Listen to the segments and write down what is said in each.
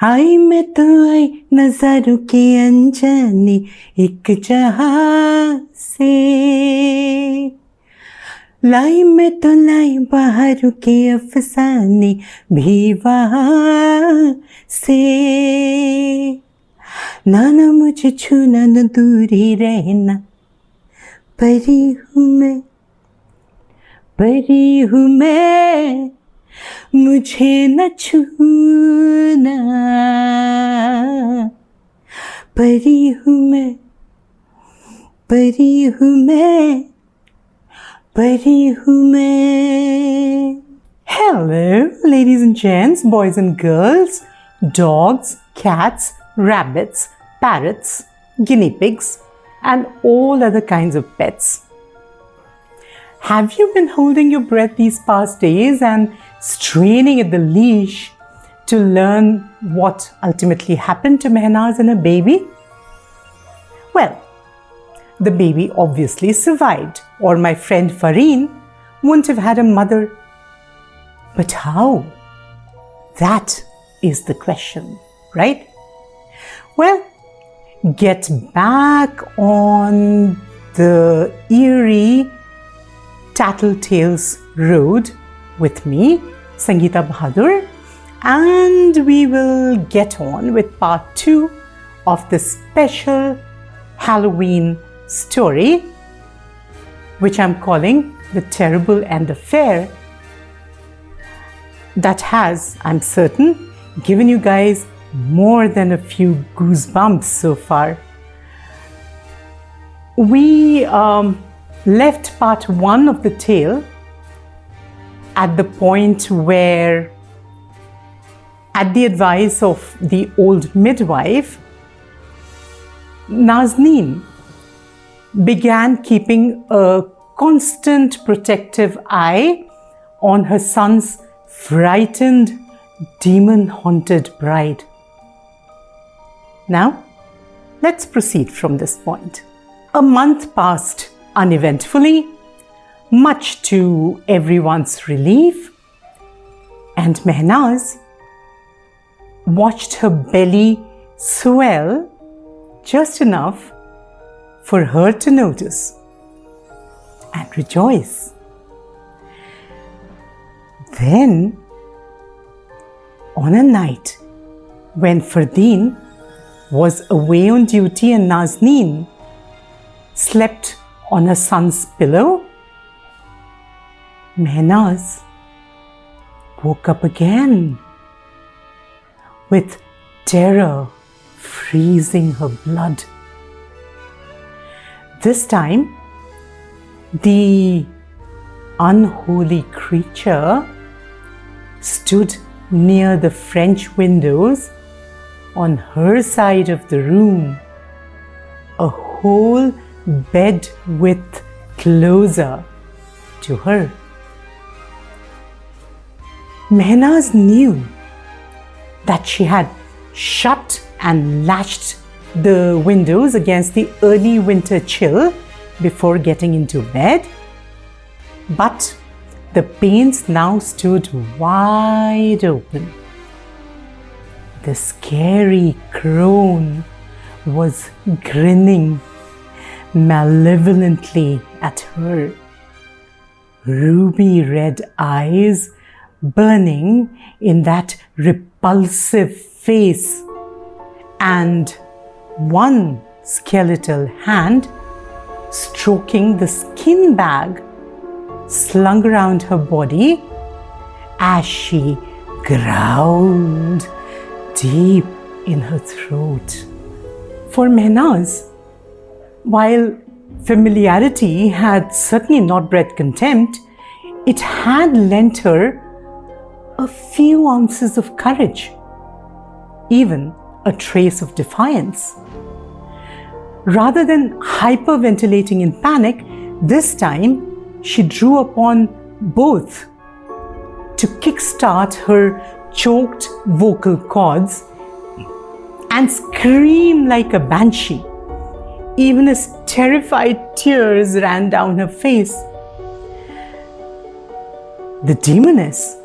आई मैं तो आई नजारों के अनजाने एक जहां से, लाई मैं तो लाई बाहरों के अफसाने भी वहां से, ना ना मुझे छूना न दूर ही रहना, परी हूँ मैं, परी हूँ मैं, मुझे न छूना, परी हूँ मैं, परी हूँ मैं, परी हूँ मैं. Hello, ladies and gents, boys and girls, dogs, cats, rabbits, parrots, guinea pigs, and all other kinds of pets. Have you been holding your breath these past days and straining at the leash to learn what ultimately happened to Mehnaz and her baby? Well, the baby obviously survived, or my friend Fareen wouldn't have had a mother. But how? That is the question, right? Well, get back on the eerie Tattle Tales road with me, Sangeeta Bahadur, and we will get on with part 2 of the special Halloween story, which I'm calling The Terrible and the Fair, that has, I'm certain, given you guys more than a few goosebumps so far. We left part 1 of the tale at the point where, at the advice of the old midwife, Nazneen began keeping a constant protective eye on her son's frightened, demon-haunted bride. Now, let's proceed from this point. A month passed uneventfully, much to everyone's relief, and Mehnaz watched her belly swell just enough for her to notice and rejoice. Then, on a night when Fardeen was away on duty and Nazneen slept on her son's pillow, Mehnaz woke up again with terror freezing her blood. This time, the unholy creature stood near the French windows on her side of the room, a whole bed width closer to her. Mehnaz knew that she had shut and latched the windows against the early winter chill before getting into bed, but the panes now stood wide open. The scary crone was grinning malevolently at her, ruby red eyes burning in that repulsive face, and one skeletal hand stroking the skin bag slung around her body as she growled deep in her throat. For Mehnaz, while familiarity had certainly not bred contempt, it had lent her a few ounces of courage, even a trace of defiance. Rather than hyperventilating in panic, this time she drew upon both to kickstart her choked vocal cords and scream like a banshee, even as terrified tears ran down her face. The demoness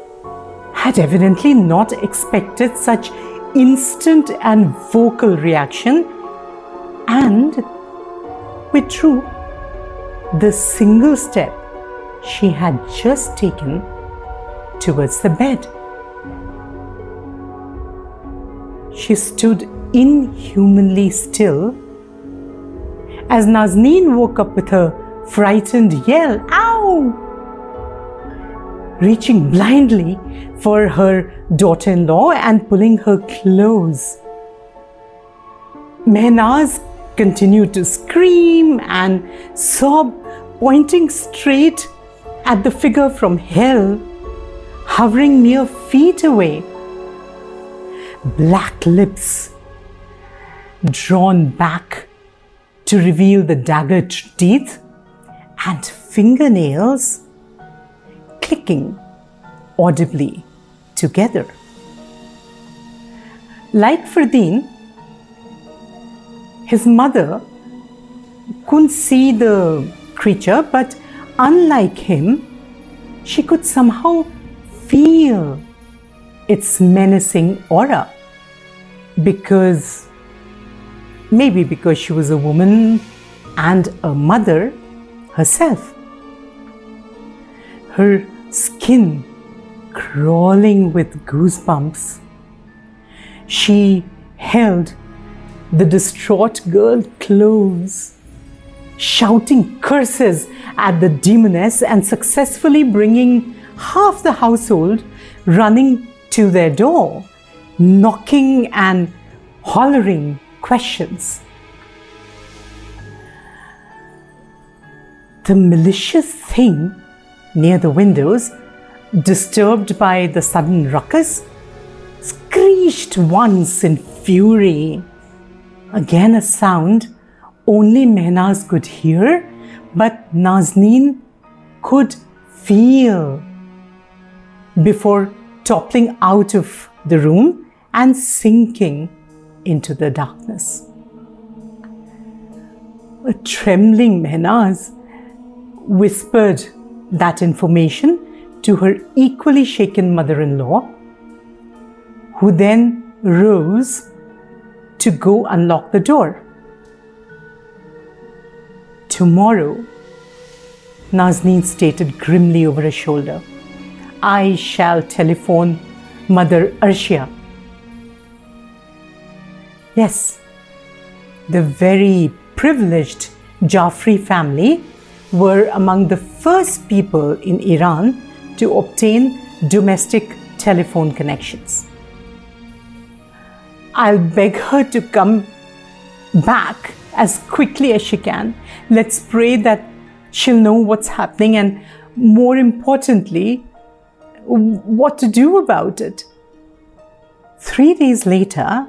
had evidently not expected such instant and vocal reaction and withdrew the single step she had just taken towards the bed. She stood inhumanly still as Nazneen woke up with a frightened yell, "Ow!" reaching blindly for her daughter-in-law and pulling her close. Mehnaz continued to scream and sob, pointing straight at the figure from hell, hovering mere feet away. Black lips drawn back to reveal the dagger teeth and fingernails clicking audibly together. Like Fardeen, his mother couldn't see the creature, but unlike him, she could somehow feel its menacing aura. Maybe because she was a woman and a mother herself. Her skin crawling with goosebumps, she held the distraught girl close, shouting curses at the demoness and successfully bringing half the household running to their door, knocking and hollering questions. The malicious thing near the windows, disturbed by the sudden ruckus, screeched once in fury. Again a sound only Mehnaz could hear, but Nazneen could feel, before toppling out of the room and sinking into the darkness. A trembling Mehnaz whispered that information to her equally shaken mother-in-law, who then rose to go unlock the door. "Tomorrow," Nazneen stated grimly over her shoulder, "I shall telephone Mother Arshia." Yes, the very privileged Jafri family were among the first people in Iran to obtain domestic telephone connections. "I'll beg her to come back as quickly as she can. Let's pray that she'll know what's happening and, more importantly, what to do about it." 3 days later,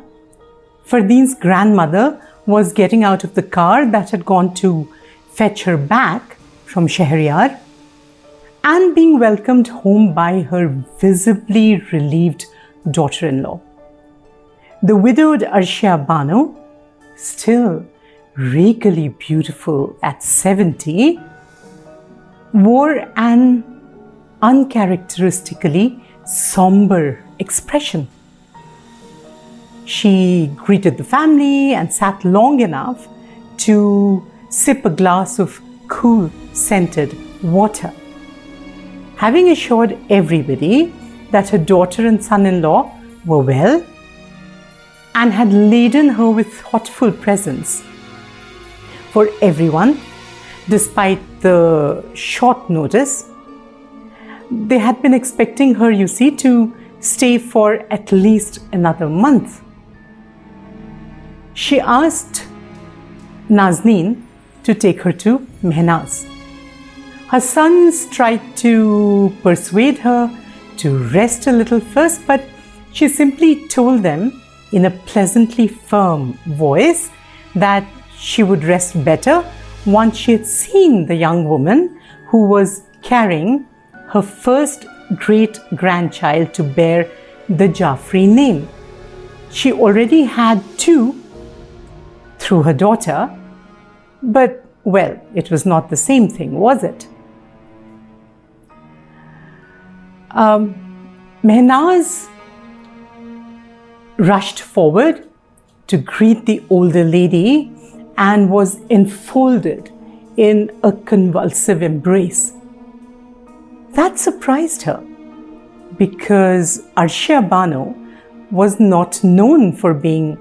Fardeen's grandmother was getting out of the car that had gone to fetch her back from Shahryar and being welcomed home by her visibly relieved daughter-in-law. The widowed Arshia Banu, still regally beautiful at 70, wore an uncharacteristically somber expression. She greeted the family and sat long enough to sip a glass of cool, scented water. Having assured everybody that her daughter and son-in-law were well and had laden her with thoughtful presents for everyone, despite the short notice, they had been expecting her, you see, to stay for at least another month. She asked Nazneen to take her to Mehnaz. Her sons tried to persuade her to rest a little first, but she simply told them in a pleasantly firm voice that she would rest better once she had seen the young woman who was carrying her first great-grandchild to bear the Jafri name. She already had 2 through her daughter, but, well, it was not the same thing, was it? Mehnaz rushed forward to greet the older lady and was enfolded in a convulsive embrace. That surprised her because Arshia Bano was not known for being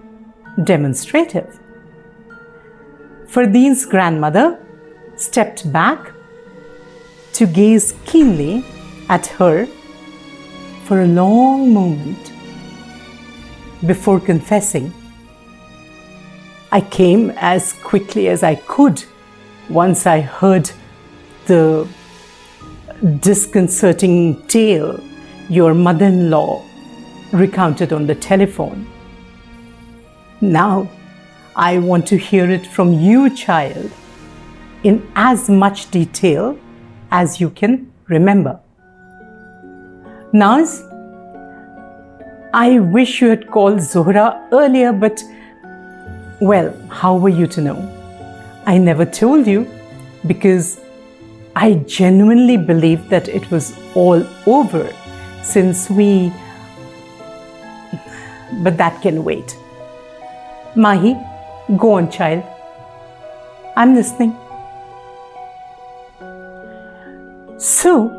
demonstrative. Fardine's grandmother stepped back to gaze keenly at her for a long moment before confessing, "I came as quickly as I could once I heard the disconcerting tale your mother-in-law recounted on the telephone. Now I want to hear it from you, child, in as much detail as you can remember." Naz, I wish you had called Zohra earlier, but, well, how were you to know? I never told you because I genuinely believed that it was all over since we... But that can wait. Mahi, go on, child. I'm listening. So,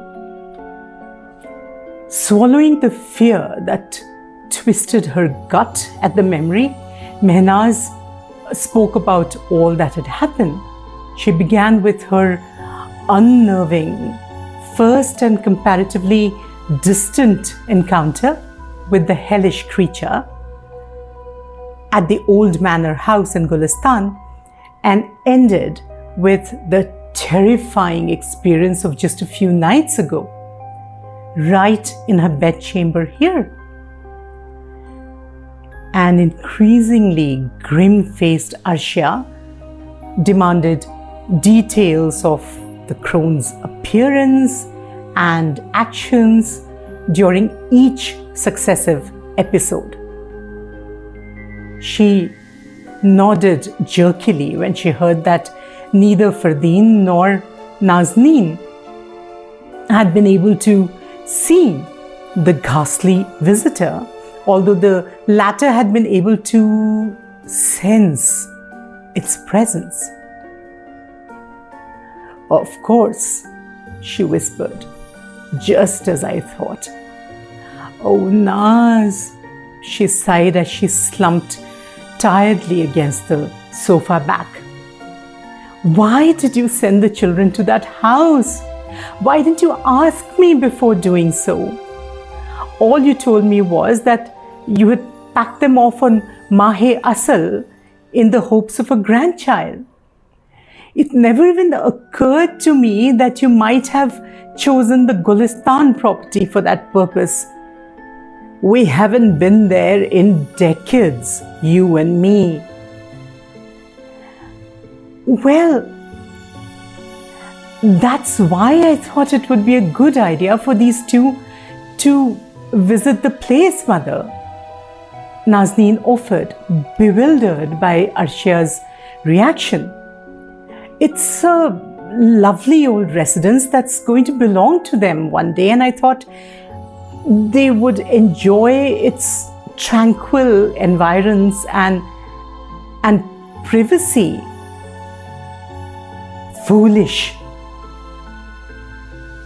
swallowing the fear that twisted her gut at the memory, Mehnaz spoke about all that had happened. She began with her unnerving, first and comparatively distant encounter with the hellish creature at the old manor house in Gulistan, and ended with the terrifying experience of just a few nights ago, right in her bedchamber here. An increasingly grim-faced Arshia demanded details of the crone's appearance and actions during each successive episode. She nodded jerkily when she heard that neither Fardeen nor Nazneen had been able to see the ghastly visitor, although the latter had been able to sense its presence. "Of course," she whispered, "just as I thought." "Oh, Naz," she sighed as she slumped tiredly against the sofa back. "Why did you send the children to that house? Why didn't you ask me before doing so? All you told me was that you had packed them off on Mahe Asal in the hopes of a grandchild. It never even occurred to me that you might have chosen the Gulistan property for that purpose. We haven't been there in decades, you and me." "Well, that's why I thought it would be a good idea for these two to visit the place, Mother," Nazneen offered, bewildered by Arshia's reaction. "It's a lovely old residence that's going to belong to them one day, and I thought they would enjoy its tranquil environs and privacy." "Foolish,"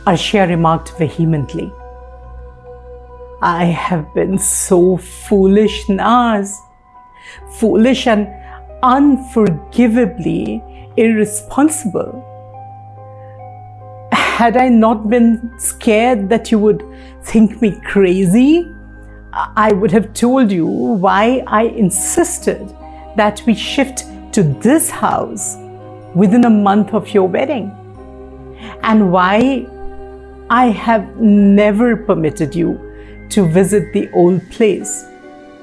Arshia remarked vehemently. "I have been so foolish, Naz. Foolish and unforgivably irresponsible. Had I not been scared that you would think me crazy, I would have told you why I insisted that we shift to this house within a month of your wedding, and why I have never permitted you to visit the old place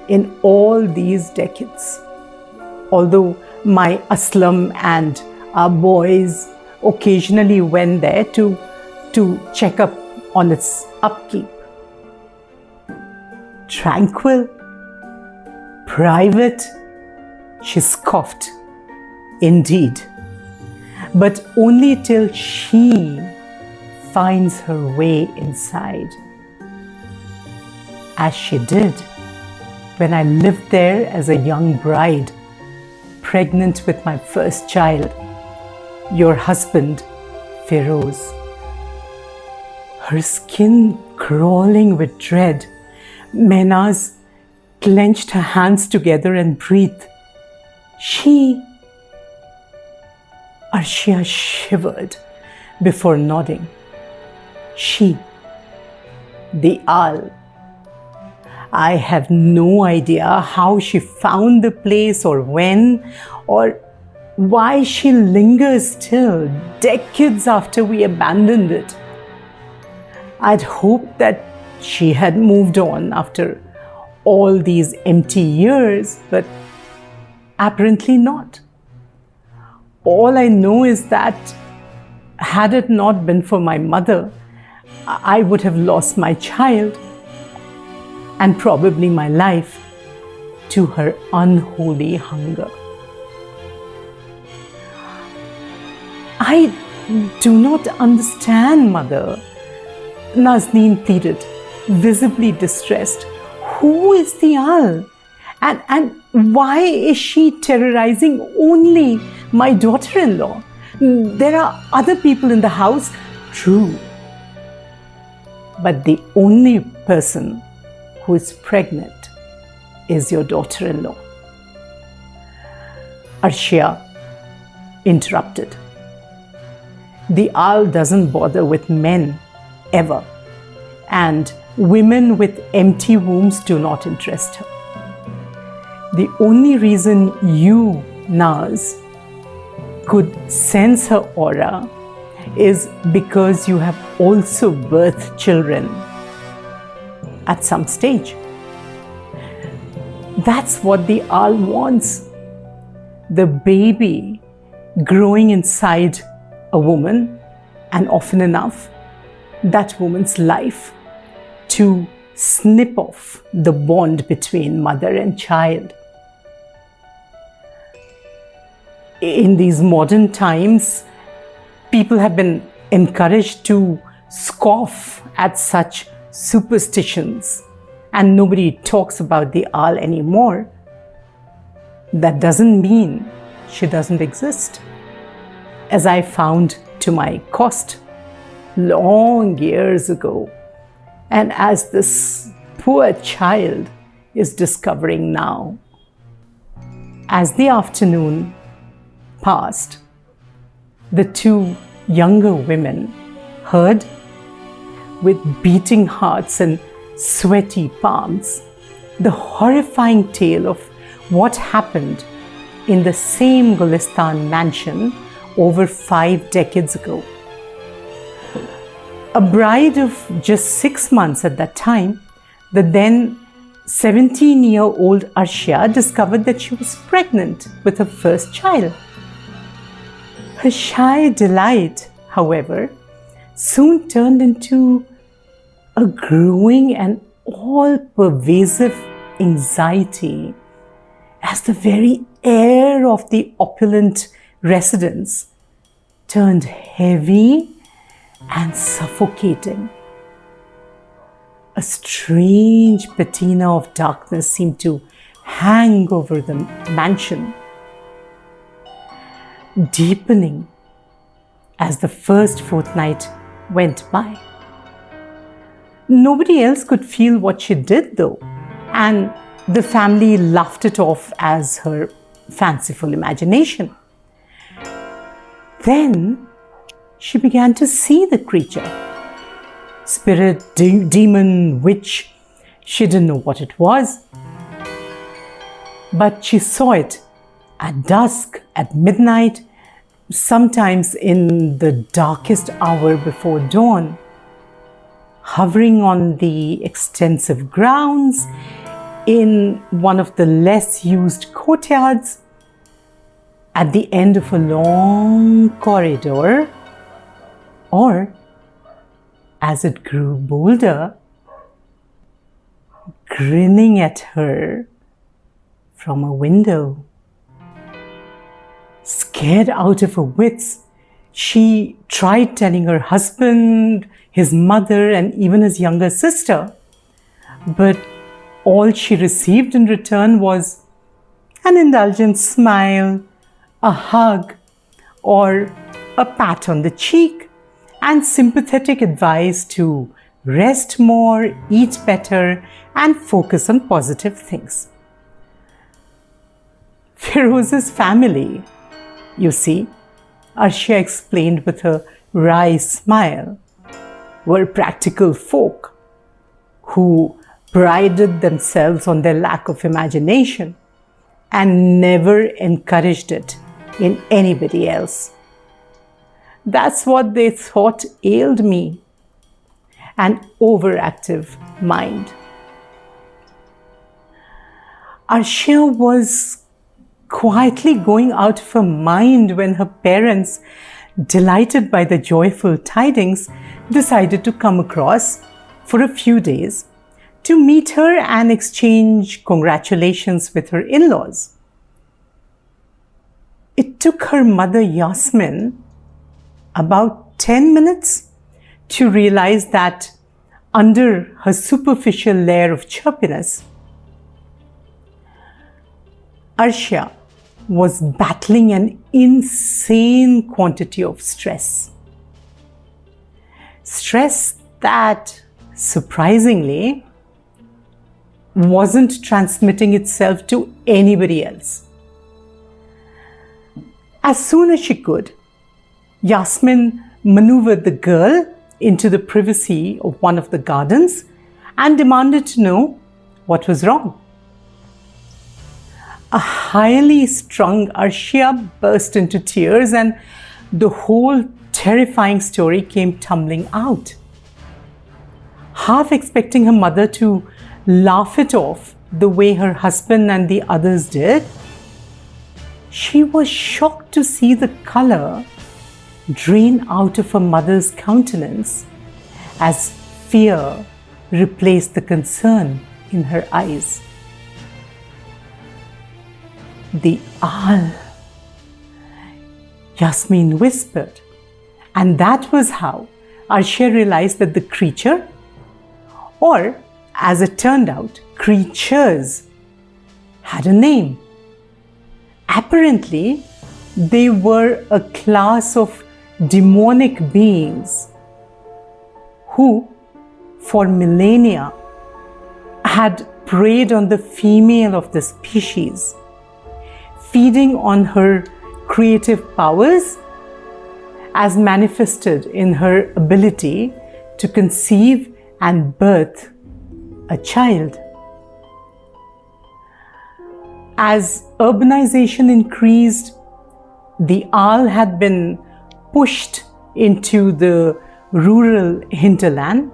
in all these decades. Although my Aslam and our boys occasionally went there to check up on its upkeep. Tranquil? Private?" She scoffed. "Indeed. But only till she finds her way inside. As she did when I lived there as a young bride, pregnant with my first child, your husband, Feroz. Her skin crawling with dread, Menace clenched her hands together and breathed. Arshia shivered before nodding. She, the owl. I have no idea how she found the place or when or why she lingers still decades after we abandoned it. I'd hoped that she had moved on after all these empty years, but apparently not. All I know is that had it not been for my mother, I would have lost my child and probably my life to her unholy hunger. I do not understand, Mother, Nazneen pleaded, visibly distressed. Who is the owl? And why is she terrorizing only my daughter-in-law? There are other people in the house, true. But the only person who is pregnant is your daughter-in-law. Arshia interrupted. The owl doesn't bother with men, ever. And women with empty wombs do not interest her. The only reason you, Naz, could sense her aura is because you have also birthed children at some stage. That's what the owl wants. The baby growing inside a woman, and often enough, that woman's life, to snip off the bond between mother and child. In these modern times, people have been encouraged to scoff at such superstitions, and nobody talks about the owl anymore. That doesn't mean she doesn't exist. As I found to my cost long years ago, and as this poor child is discovering now. As the afternoon passed, the two younger women heard, with beating hearts and sweaty palms, the horrifying tale of what happened in the same Gulistan mansion over 5 decades ago. A bride of just 6 months at that time, the then 17-year-old Arshia discovered that she was pregnant with her first child. Her shy delight, however, soon turned into a growing and all-pervasive anxiety as the very air of the opulent residence turned heavy and suffocating. A strange patina of darkness seemed to hang over the mansion, deepening as the first fortnight went by. Nobody else could feel what she did, though, and the family laughed it off as her fanciful imagination. Then she began to see the creature. Spirit, demon, witch, she didn't know what it was. But she saw it at dusk, at midnight, sometimes in the darkest hour before dawn, hovering on the extensive grounds, in one of the less used courtyards, at the end of a long corridor, or, as it grew bolder, grinning at her from a window. Scared out of her wits, she tried telling her husband, his mother, and even his younger sister. But all she received in return was an indulgent smile, a hug, or a pat on the cheek, and sympathetic advice to rest more, eat better, and focus on positive things. Firoz's family, you see, Arshia explained with a wry smile, were practical folk who prided themselves on their lack of imagination and never encouraged it in anybody else. That's what they thought ailed me, an overactive mind. Arshia was quietly going out of her mind when her parents, delighted by the joyful tidings, decided to come across for a few days to meet her and exchange congratulations with her in-laws. It took her mother Yasmin about 10 minutes to realize that under her superficial layer of chirpiness, Arshia was battling an insane quantity of stress. Stress that, surprisingly, wasn't transmitting itself to anybody else. As soon as she could, Yasmin maneuvered the girl into the privacy of one of the gardens and demanded to know what was wrong. A highly strung Arshia burst into tears, and the whole terrifying story came tumbling out. Half expecting her mother to laugh it off the way her husband and the others did, she was shocked to see the color drain out of her mother's countenance as fear replaced the concern in her eyes. "The owl," Yasmin whispered, and that was how Arshia realized that the creature, or as it turned out, creatures, had a name. Apparently, they were a class of demonic beings who, for millennia, had preyed on the female of the species, feeding on her creative powers as manifested in her ability to conceive and birth a child. As urbanization increased, the owl had been pushed into the rural hinterland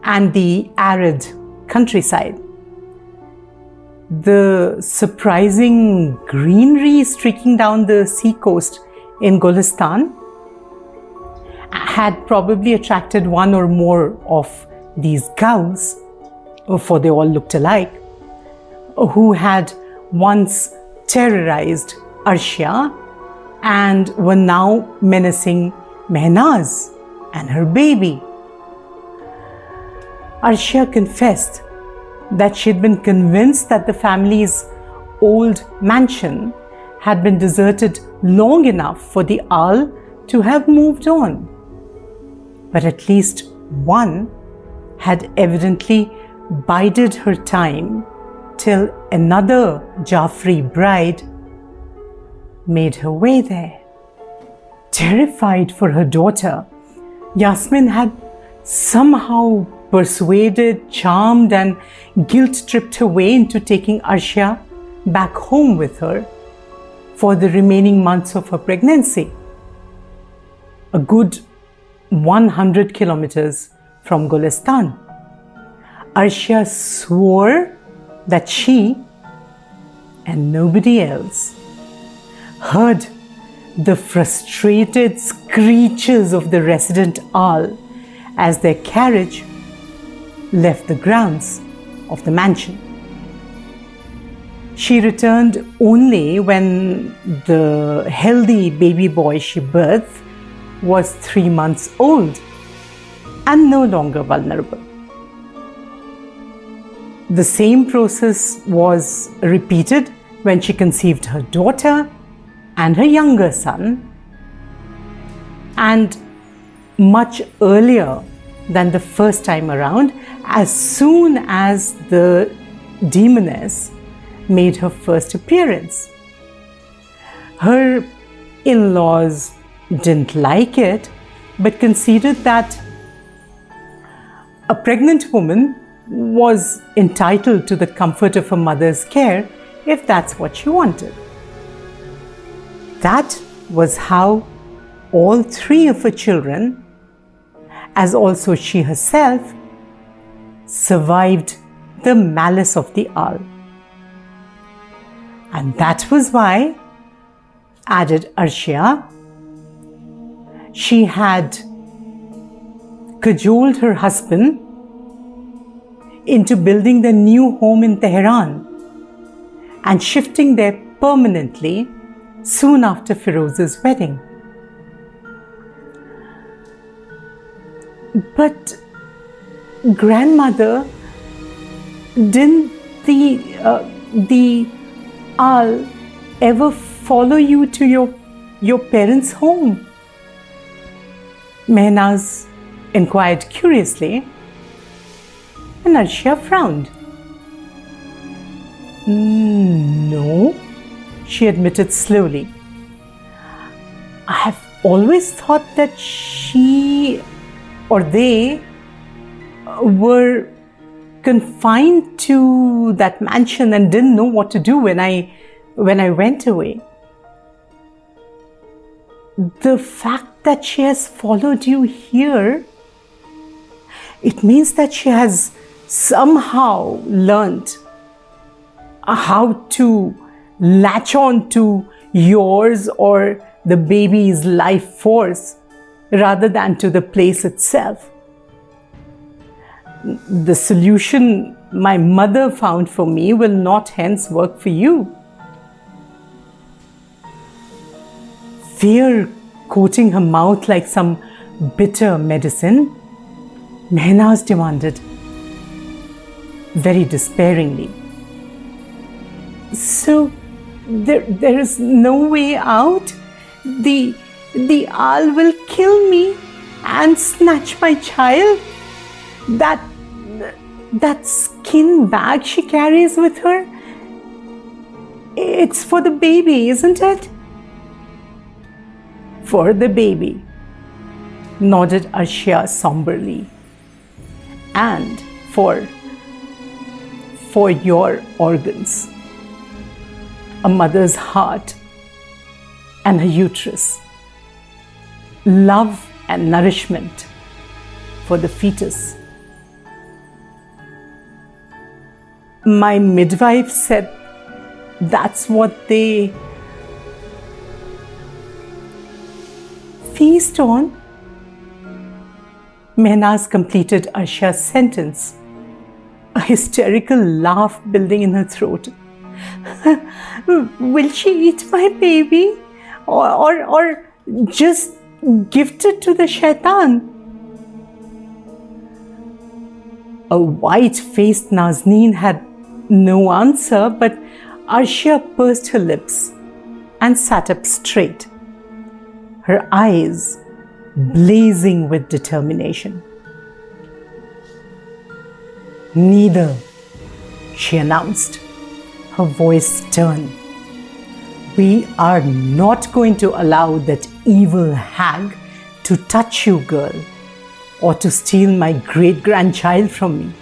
and the arid countryside. The surprising greenery streaking down the seacoast in Golistan had probably attracted one or more of these ghouls, for they all looked alike, who had once terrorized Arshia and were now menacing Menace and her baby. Arshia confessed that she had been convinced that the family's old mansion had been deserted long enough for the owl to have moved on. But at least one had evidently bided her time till another Jafri bride made her way there. Terrified for her daughter, Yasmin had somehow persuaded, charmed, and guilt-tripped her way into taking Arshia back home with her for the remaining months of her pregnancy, a good 100 kilometers from Golistan. Arshia swore that she and nobody else heard the frustrated screeches of the resident owl as their carriage left the grounds of the mansion. She returned only when the healthy baby boy she birthed was 3 months old and no longer vulnerable. The same process was repeated when she conceived her daughter and her younger son. And much earlier than the first time around, as soon as the demoness made her first appearance. Her in-laws didn't like it, but considered that a pregnant woman was entitled to the comfort of her mother's care if that's what she wanted. That was how all three of her children, as also she herself, survived the malice of the owl. And that was why, added Arshia, she had cajoled her husband into building their new home in Tehran and shifting there permanently soon after Firoz's wedding. But grandmother, didn't the owl ever follow you to your parents' home? Mehnaz inquired curiously, and Arshia frowned. No, she admitted slowly. I have always thought that she or they were confined to that mansion and didn't know what to do when I went away. The fact that she has followed you here, it means that she has somehow learnt how to latch on to yours or the baby's life force rather than to the place itself. The solution my mother found for me will not hence work for you. Fear coating her mouth like some bitter medicine, Mehnaz demanded, very despairingly. So there is no way out? The owl will kill me and snatch my child? That skin bag she carries with her, it's for the baby, isn't it? For the baby, nodded Arshia somberly. And for your organs, a mother's heart and her uterus, love and nourishment for the fetus. My midwife said that's what they feast on. Mehnaz completed Arshia's sentence, a hysterical laugh building in her throat. Will she eat my baby or just gift it to the shaitan? A white-faced Nazneen had no answer, but Arshia pursed her lips and sat up straight, her eyes blazing with determination. Neither, she announced, her voice stern. We are not going to allow that evil hag to touch you, girl, or to steal my great-grandchild from me.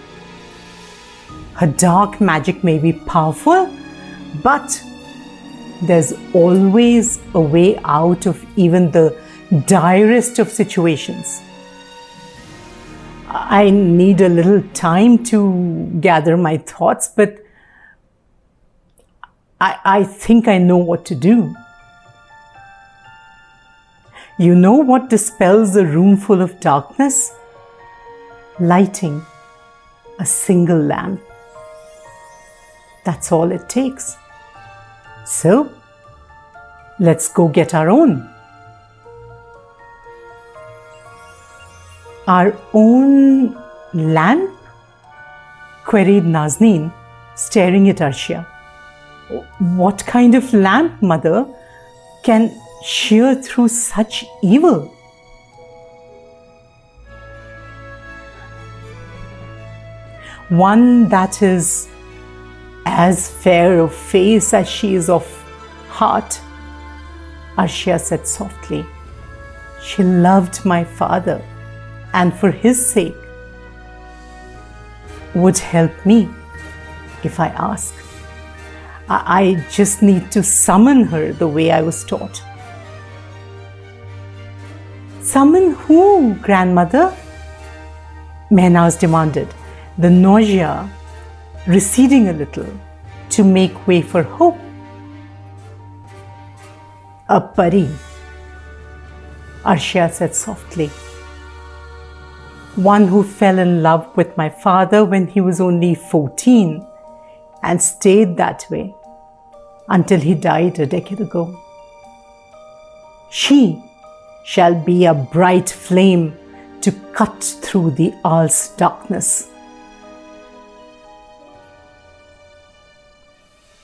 Her dark magic may be powerful, but there's always a way out of even the direst of situations. I need a little time to gather my thoughts, but I think I know what to do. You know what dispels a room full of darkness? Lighting a single lamp. That's all it takes. So, let's go get our own. Our own lamp? queried Nazneen, staring at Arshia. What kind of lamp, mother, can shear through such evil? One that is as fair of face as she is of heart, Arshia said softly. She loved my father, and for his sake would help me if I ask. I just need to summon her the way I was taught. Summon who, grandmother? Menace demanded, the nausea receding a little to make way for hope. A pari, Arshia said softly. One who fell in love with my father when he was only 14 and stayed that way until he died a decade ago. She shall be a bright flame to cut through the Aal's darkness.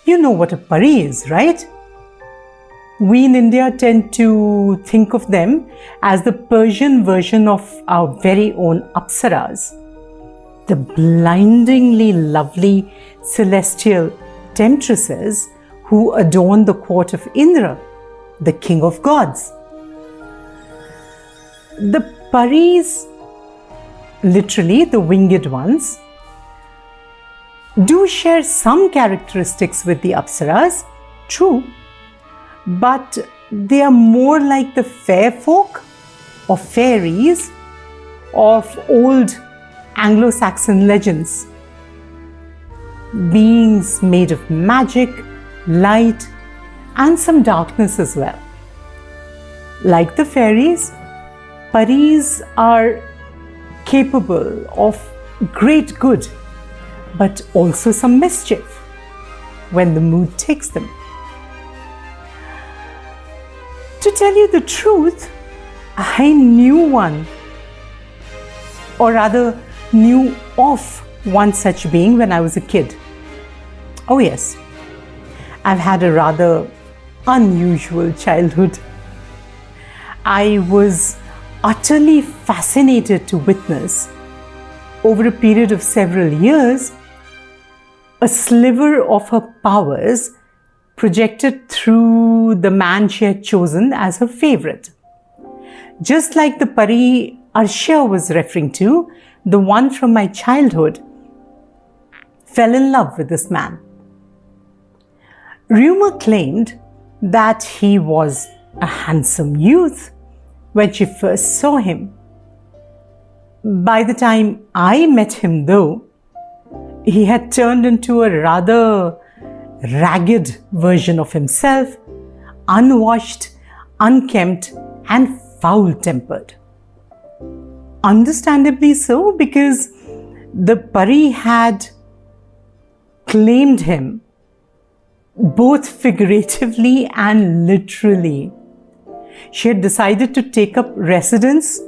You know what a pari is, right? We in India tend to think of them as the Persian version of our very own apsaras, the blindingly lovely celestial temptresses who adorn the court of Indra, the king of gods. The paris, literally the winged ones, do share some characteristics with the apsaras, true, but they are more like the fair folk or fairies of old Anglo-Saxon legends. Beings made of magic, light, and some darkness as well. Like the fairies, paris are capable of great good, but also some mischief when the mood takes them. To tell you the truth, I knew one, or rather knew of one such being when I was a kid. Oh yes, I've had a rather unusual childhood. I was utterly fascinated to witness, over a period of several years, a sliver of her powers projected through the man she had chosen as her favorite. Just like the pari Arshia was referring to, the one from my childhood fell in love with this man. Rumor claimed that he was a handsome youth when she first saw him. By the time I met him, though, he had turned into a rather ragged version of himself, unwashed, unkempt, and foul-tempered. Understandably so, because the pari had claimed him both figuratively and literally. She had decided to take up residence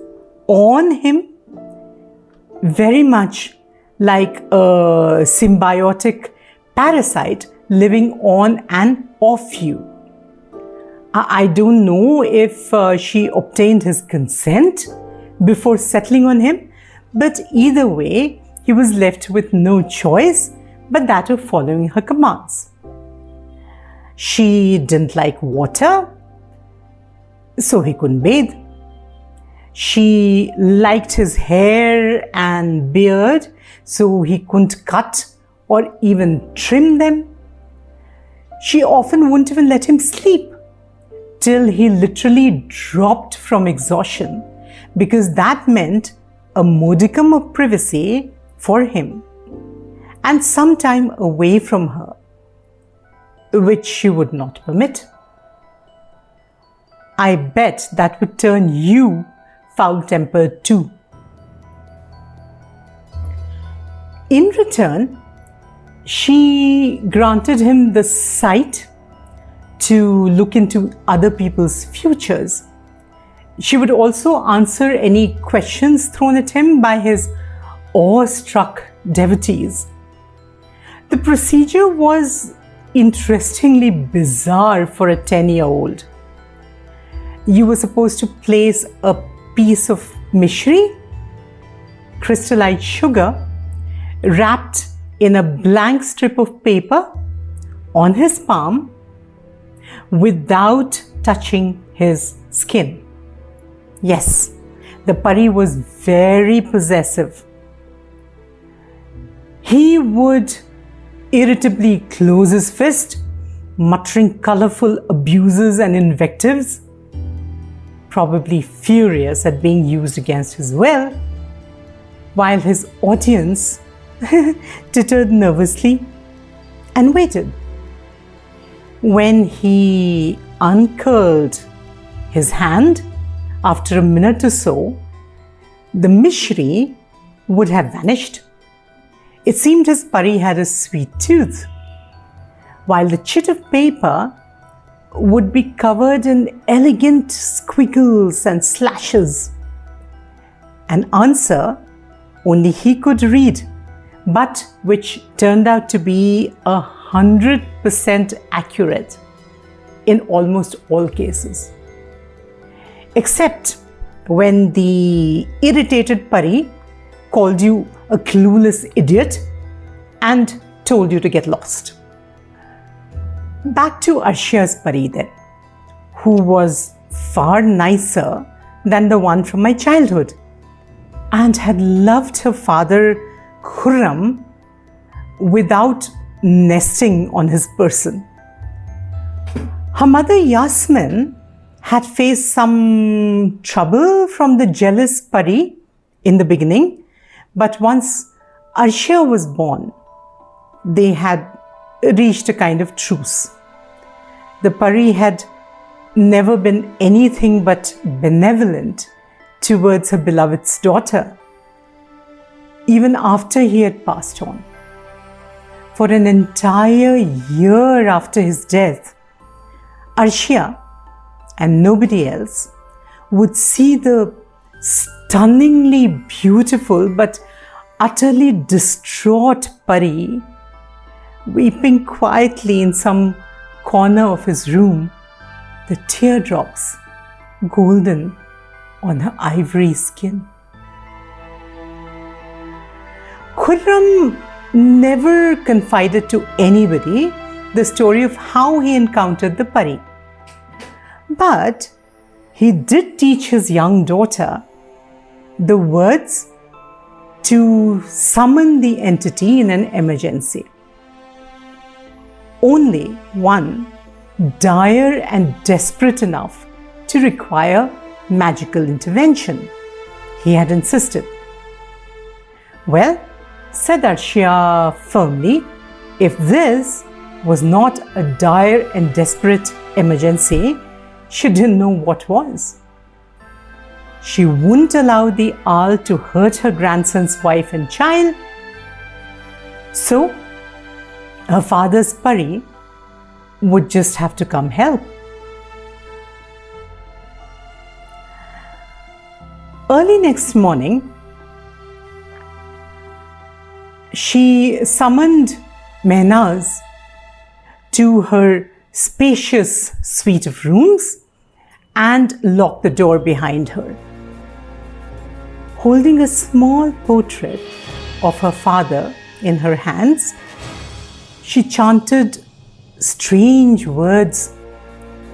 on him, very much like a symbiotic parasite living on and off you. I don't know if she obtained his consent before settling on him, but either way, he was left with no choice but that of following her commands. She didn't like water, so he couldn't bathe. She liked his hair and beard, so he couldn't cut or even trim them. She often wouldn't even let him sleep till he literally dropped from exhaustion, because that meant a modicum of privacy for him and some time away from her, which she would not permit. I bet that would turn you foul-tempered too. In return, she granted him the sight to look into other people's futures. She would also answer any questions thrown at him by his awestruck devotees The procedure was interestingly bizarre for a 10-year-old. You were supposed to place a piece of mishri, crystallized sugar, wrapped in a blank strip of paper on his palm without touching his skin. Yes, the pari was very possessive. He would irritably close his fist, muttering colorful abuses and invectives, probably furious at being used against his will, while his audience tittered nervously and waited. When he uncurled his hand, after a minute or so, the mishri would have vanished. It seemed his pari had a sweet tooth, while the chit of paper would be covered in elegant squiggles and slashes. An answer only he could read, but which turned out to be 100% accurate in almost all cases. Except when the irritated pari called you a clueless idiot and told you to get lost. Back to Arshiya's pari then, who was far nicer than the one from my childhood and had loved her father Khurram without nesting on his person. Her mother Yasmin had faced some trouble from the jealous pari in the beginning, but once Arshiya was born, they had reached a kind of truce. The pari had never been anything but benevolent towards her beloved's daughter, even after he had passed on. For an entire year after his death, Arshiya and nobody else would see the stunningly beautiful but utterly distraught pari weeping quietly in some corner of his room, the teardrops golden on her ivory skin. Khurram never confided to anybody the story of how he encountered the pari. But he did teach his young daughter the words to summon the entity in an emergency. Only one dire and desperate enough to require magical intervention, he had insisted. Well, said Arshiya firmly, if this was not a dire and desperate emergency, she didn't know what was. She wouldn't allow the owl to hurt her grandson's wife and child. So, her father's pari would just have to come help. Early next morning, she summoned menace to her spacious suite of rooms and locked the door behind her. Holding a small portrait of her father in her hands, she chanted strange words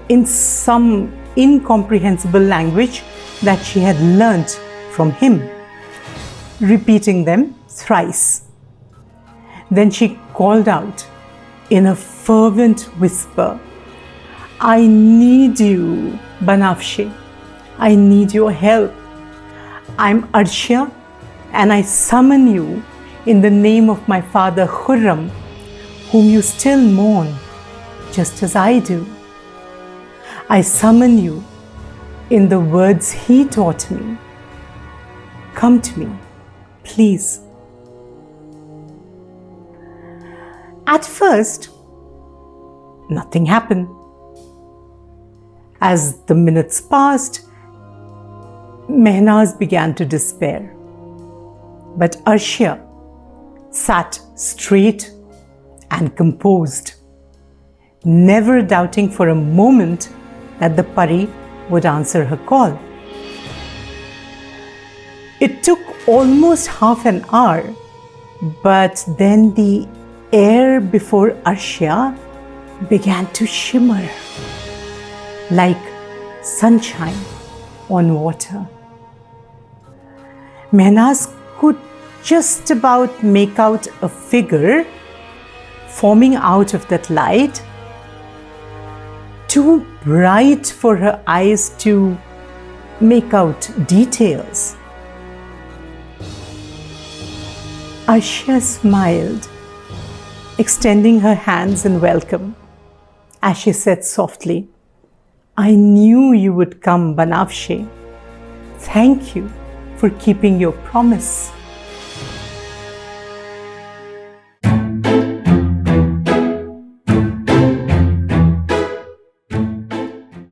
in some incomprehensible language that she had learnt from him, repeating them thrice. Then she called out in a fervent whisper, I need you, Banafshe. I need your help. I'm Arshiya and I summon you in the name of my father Khurram, whom you still mourn, just as I do. I summon you in the words he taught me. Come to me, please. At first, nothing happened. As the minutes passed, Mehnaz began to despair. But Arshiya sat straight and composed, never doubting for a moment that the pari would answer her call. It took almost half an hour, but then the air before Arshia began to shimmer like sunshine on water. Menace could just about make out a figure forming out of that light, too bright for her eyes to make out details. Arshia smiled, extending her hands in welcome, as she said softly, "I knew you would come, Banafshe. Thank you for keeping your promise."